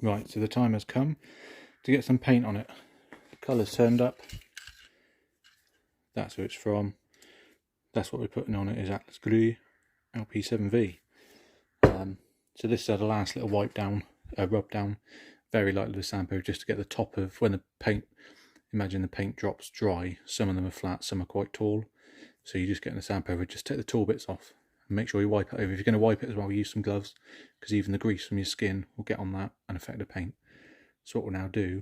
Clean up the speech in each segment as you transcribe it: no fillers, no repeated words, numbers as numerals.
Right, so the time has come to get some paint on it. The colour's turned up. That's who it's from. That's what we're putting on it, is Atlas Gti LP7V. So this is the last little wipe down, rub down, very lightly with sandpaper, just to get the top of, when the paint, imagine the paint drops dry, some of them are flat, some are quite tall. So you just get in the sandpaper, just take the tall bits off and make sure you wipe it over. If you're going to wipe it as well, use some gloves, because even the grease from your skin will get on that and affect the paint. So what we'll now do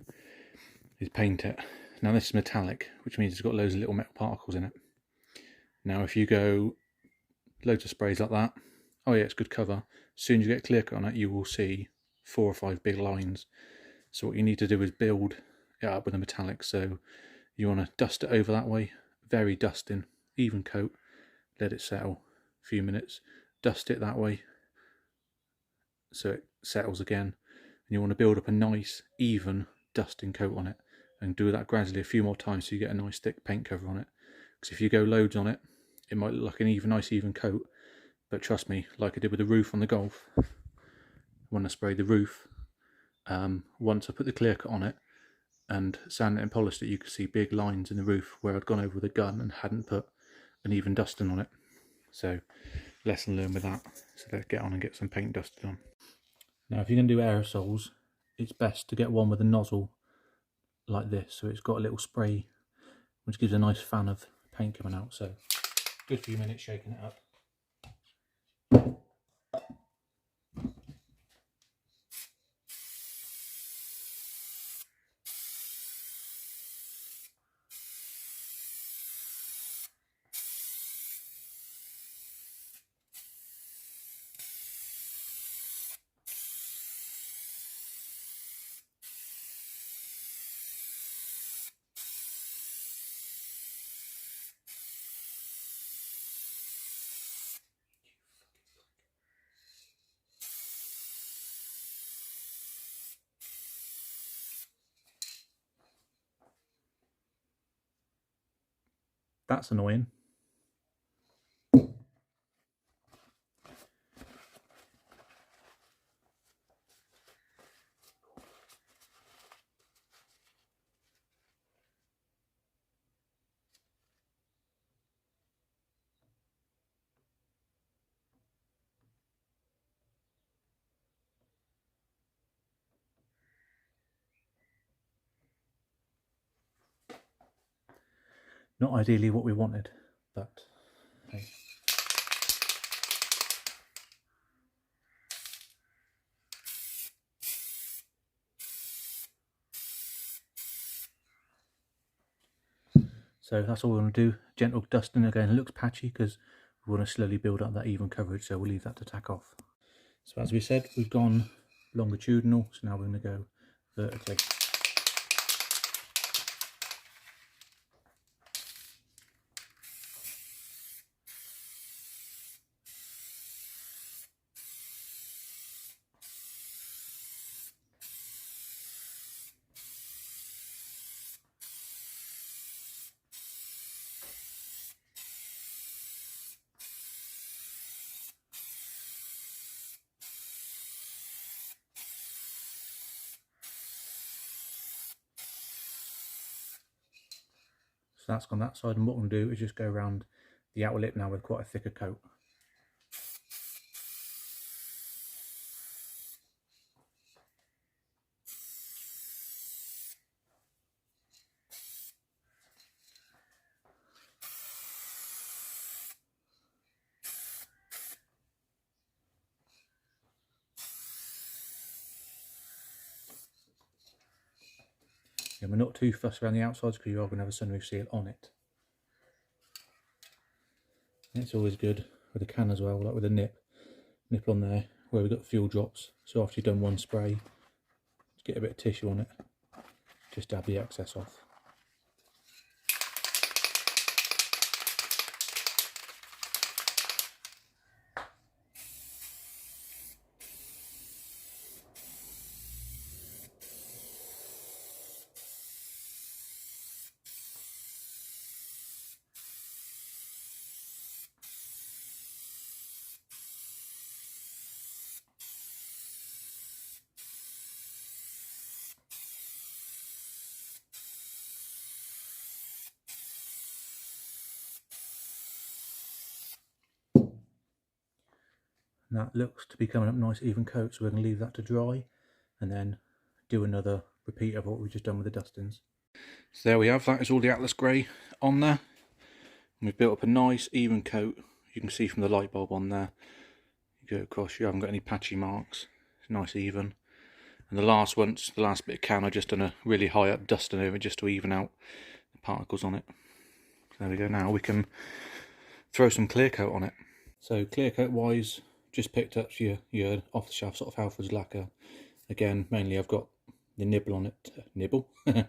is paint it. Now this is metallic, which means it's got loads of little metal particles in it. Now if you go loads of sprays like that, oh yeah, it's good cover. As soon as you get clear coat on it, you will see 4 or 5 big lines. So what you need to do is build it up with a metallic. So you want to dust it over that way, very dusting, even coat, let it settle a few minutes, dust it that way so it settles again, and you want to build up a nice even dusting coat on it, and do that gradually a few more times so you get a nice thick paint cover on it. Because if you go loads on it, it might look like an nice even coat, but trust me, like I did with the roof on the Golf, when I sprayed the roof, once I put the clear coat on it and sanded it and polished it, you could see big lines in the roof where I'd gone over with a gun and hadn't put an even dusting on it. So lesson learned with that. So let's get on and get some paint dusted on. Now if you're going to do aerosols, it's best to get one with a nozzle like this, so it's got a little spray which gives a nice fan of paint coming out. So good few minutes shaking it up. That's annoying. Not ideally what we wanted, but hey. So that's all we're going to do. Gentle dusting again. It looks patchy because we want to slowly build up that even coverage, so we'll leave that to tack off. So as we said, we've gone longitudinal, so now we're going to go vertically. So that's gone that side, and what we're going to do is just go around the outer lip now with quite a thicker coat. And we're not too fussed around the outsides because you are going to have a sunroof seal on it. And it's always good with a can as well, like with a nip on there where we've got fuel drops. So after you've done one spray, just get a bit of tissue on it, just dab the excess off. And that looks to be coming up nice even coat, so we're going to leave that to dry and then do another repeat of what we've just done with the dustings. So there we have, that is all the Atlas Grey on there. And we've built up a nice even coat. You can see from the light bulb on there. You go across, you haven't got any patchy marks. It's nice even. And the last bit of can, I've just done a really high up dusting over it just to even out the particles on it. So there we go, now we can throw some clear coat on it. So clear coat wise, just picked up your off the shelf sort of Halfords lacquer. Again, mainly I've got the nibble on it, the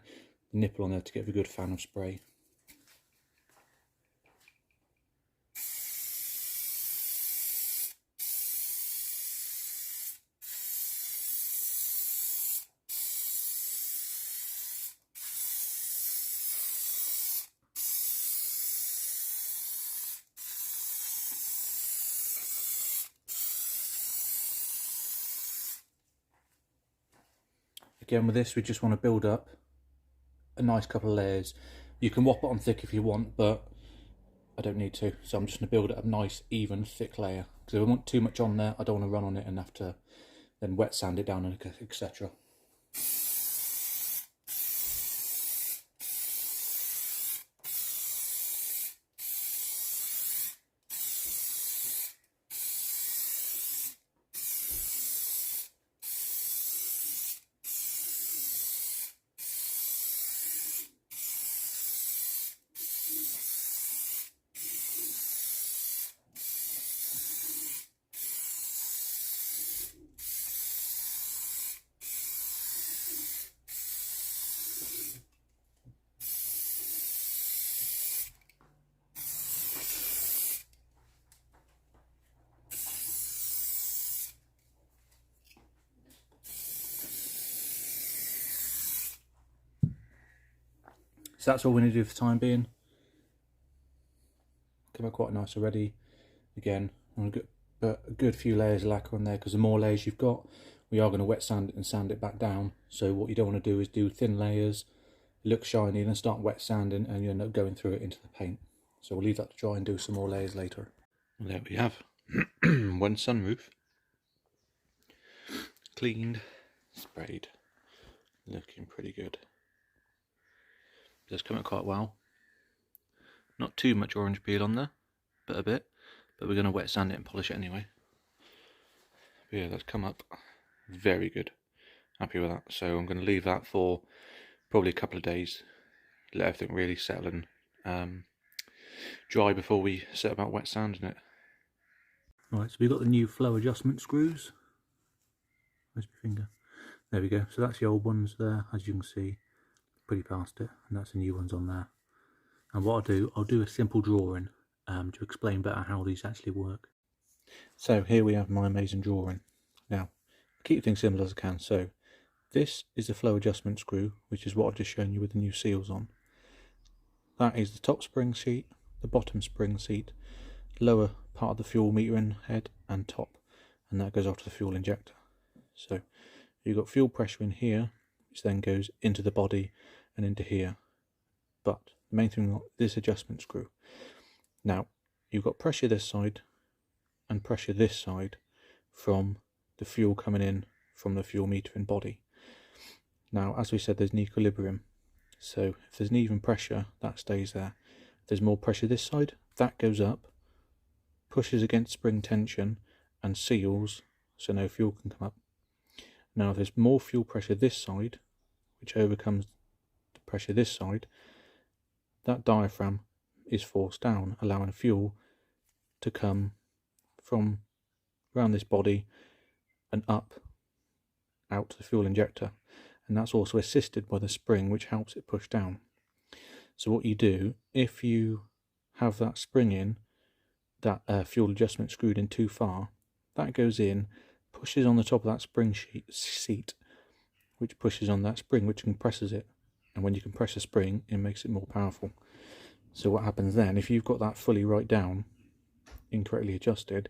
nipple on there to get a good fan of spray. Again with this, we just want to build up a nice couple of layers. You can whop it on thick if you want, but I don't need to. So I'm just going to build up a nice, even, thick layer. Because if I want too much on there, I don't want to run on it and have to then wet sand it down, etc. So that's all we're going to do for the time being. Come out quite nice already. Again, I'm going to put a good few layers of lacquer on there, because the more layers you've got, we are going to wet sand it and sand it back down. So what you don't want to do is do thin layers, look shiny, and then start wet sanding and you end up going through it into the paint. So we'll leave that to dry and do some more layers later. Well, there we have one sunroof. Cleaned, sprayed, looking pretty good. It's come out quite well. Not too much orange peel on there, but a bit. But we're going to wet sand it and polish it anyway. But yeah, that's come up very good. Happy with that. So I'm going to leave that for probably a couple of days. Let everything really settle and dry before we set about wet sanding it. Alright, so we've got the new flow adjustment screws. Where's my finger? There we go. So that's the old ones there, as you can see. Pretty past it, and that's the new ones on there. And what I'll do a simple drawing to explain better how these actually work. So here we have my amazing drawing. Now, keep things simple as I can. So this is the flow adjustment screw, which is what I've just shown you with the new seals on. That is the top spring seat, the bottom spring seat, lower part of the fuel metering head and top, and that goes off to the fuel injector. So you've got fuel pressure in here, which then goes into the body and into here. But the main thing, this adjustment screw. Now, you've got pressure this side and pressure this side from the fuel coming in from the fuel metering body. Now, as we said, there's an equilibrium. So if there's an even pressure, that stays there. If there's more pressure this side, that goes up, pushes against spring tension and seals, so no fuel can come up. Now, if there's more fuel pressure this side, which overcomes the pressure this side, that diaphragm is forced down, allowing fuel to come from around this body and up out to the fuel injector. And that's also assisted by the spring, which helps it push down. So what you do, if you have that spring in, that fuel adjustment screwed in too far, that goes in, pushes on the top of that spring seat, which pushes on that spring, which compresses it. And when you compress a spring, it makes it more powerful. So what happens then, if you've got that fully right down, incorrectly adjusted,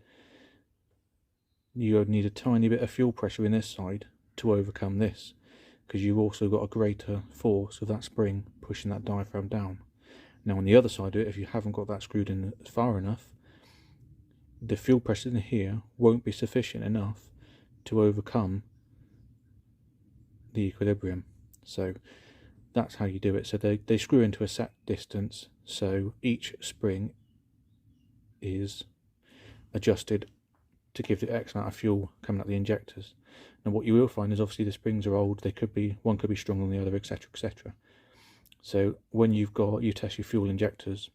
you need a tiny bit of fuel pressure in this side to overcome this, because you've also got a greater force of that spring pushing that diaphragm down. Now on the other side of it, if you haven't got that screwed in far enough, the fuel pressure in here won't be sufficient enough to overcome the equilibrium. So that's how you do it. So they screw into a set distance, so each spring is adjusted to give the X amount of fuel coming out the injectors. And what you will find is obviously the springs are old, one could be stronger than the other, etc, etc. So when you test your fuel injectors,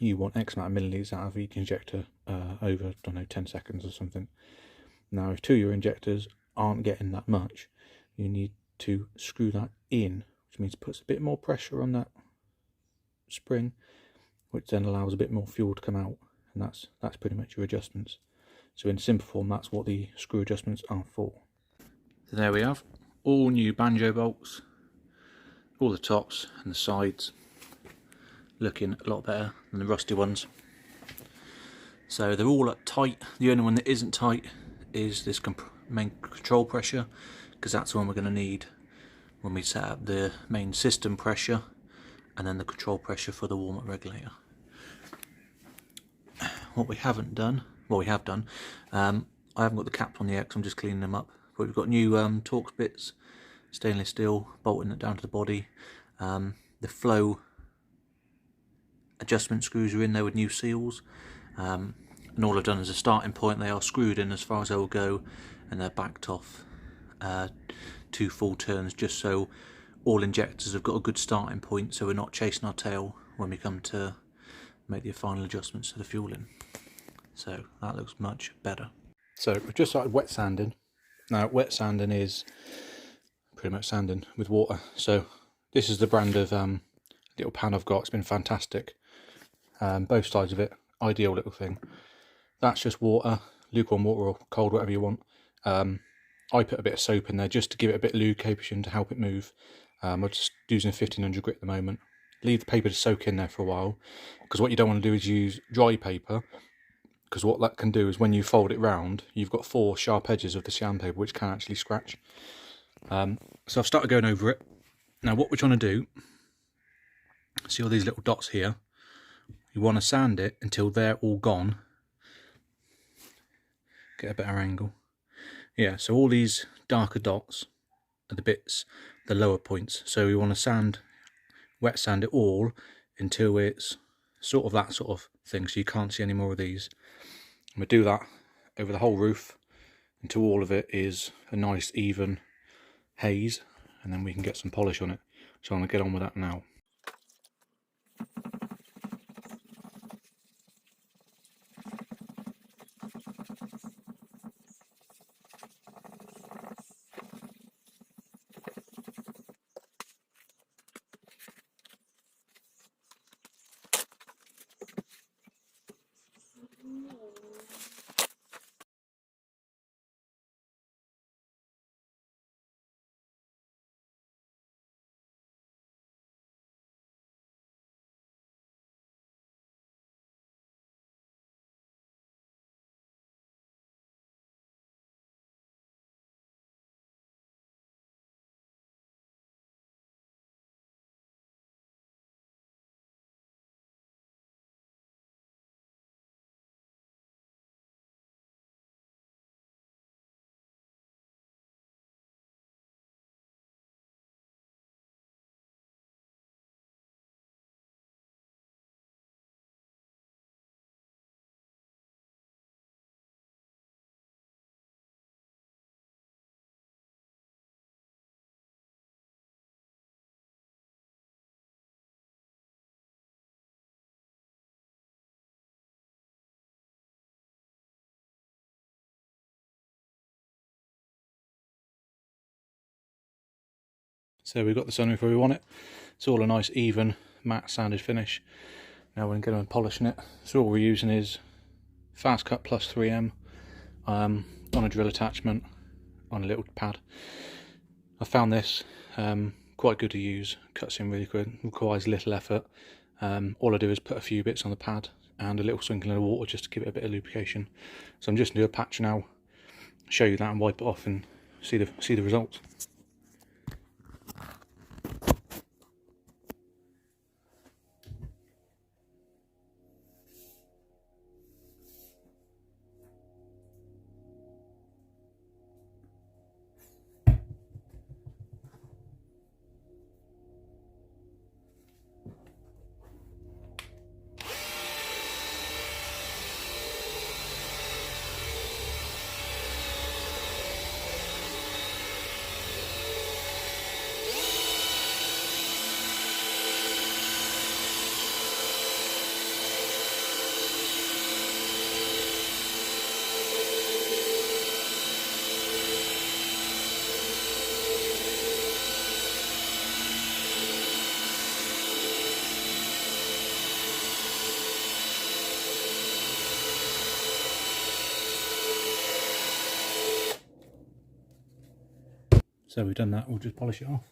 you want X amount of millilitres out of each injector over, I don't know, 10 seconds or something. Now if two of your injectors aren't getting that much, you need to screw that in, which means it puts a bit more pressure on that spring, which then allows a bit more fuel to come out, and that's pretty much your adjustments. So in simple form, that's what the screw adjustments are for. So there we have all new banjo bolts, all the tops and the sides looking a lot better than the rusty ones. So they're all tight. The only one that isn't tight is this main control pressure, because that's the one we're going to need when we set up the main system pressure and then the control pressure for the warm-up regulator. What we haven't done, well we have done, I haven't got the caps on the X, I'm just cleaning them up, but we've got new Torx bits, stainless steel, bolting it down to the body. The flow adjustment screws are in there with new seals, and all I've done is a starting point. They are screwed in as far as they will go, and they're backed off 2 full turns, just so all injectors have got a good starting point, so we're not chasing our tail when we come to make the final adjustments to the fueling. So that looks much better. So we've just started wet sanding. Now wet sanding is pretty much sanding with water. So this is the brand of little pan I've got. It's been fantastic. Both sides of it, ideal little thing. That's just water, lukewarm water or cold, whatever you want. I put a bit of soap in there just to give it a bit of lubrication to help it move. I'm just using 1500 grit at the moment. Leave the paper to soak in there for a while, because what you don't want to do is use dry paper, because what that can do is when you fold it round, you've got 4 sharp edges of the sandpaper which can actually scratch. So I've started going over it. Now what we're trying to do, see all these little dots here, you want to sand it until they're all gone. Get a better angle. Yeah, so all these darker dots are the bits, the lower points. So we want to wet sand it all until it's sort of that sort of thing, so you can't see any more of these. And we'll do that over the whole roof until all of it is a nice even haze, and then we can get some polish on it. So I'm going to get on with that now. So we've got the sunroof where we want it. It's all a nice even matte sanded finish. Now we're going to polishing it. So all we're using is Fast Cut Plus 3M on a drill attachment on a little pad. I found this quite good to use, cuts in really good, requires little effort. All I do is put a few bits on the pad and a little sprinkling of water just to give it a bit of lubrication. So I'm just going to do a patch now, show you that and wipe it off and see the results. So we've done that, we'll just polish it off.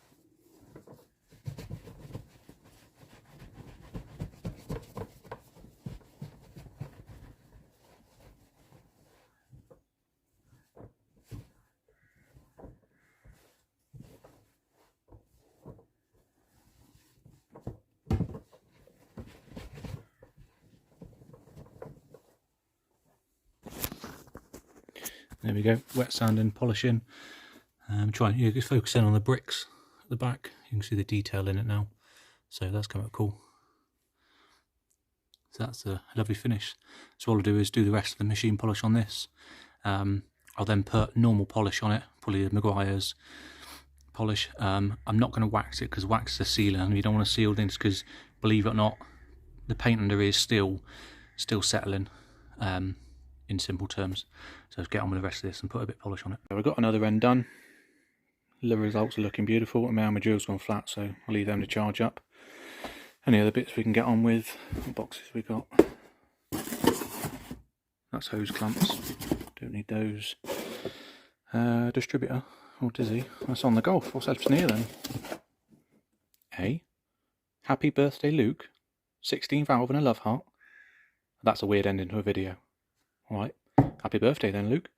There we go, wet sanding, polishing. Just focusing on the bricks at the back. You can see the detail in it now. So that's come out cool. So that's a lovely finish. So all I'll do is do the rest of the machine polish on this. I'll then put normal polish on it, probably the Maguire's polish. I'm not going to wax it because wax is a sealer and you don't want to seal things because, believe it or not, the paint under is still settling. In simple terms. So let's get on with the rest of this and put a bit of polish on it. So we've got another end done. The results are looking beautiful, and my armour drill's gone flat, so I'll leave them to charge up. Any other bits we can get on with? What boxes we got? That's hose clamps. Don't need those. Distributor. Oh, dizzy. That's on the Golf. What's else near then? Hey, happy birthday, Luke. 16 valve and a love heart. That's a weird ending to a video. Alright, happy birthday then, Luke.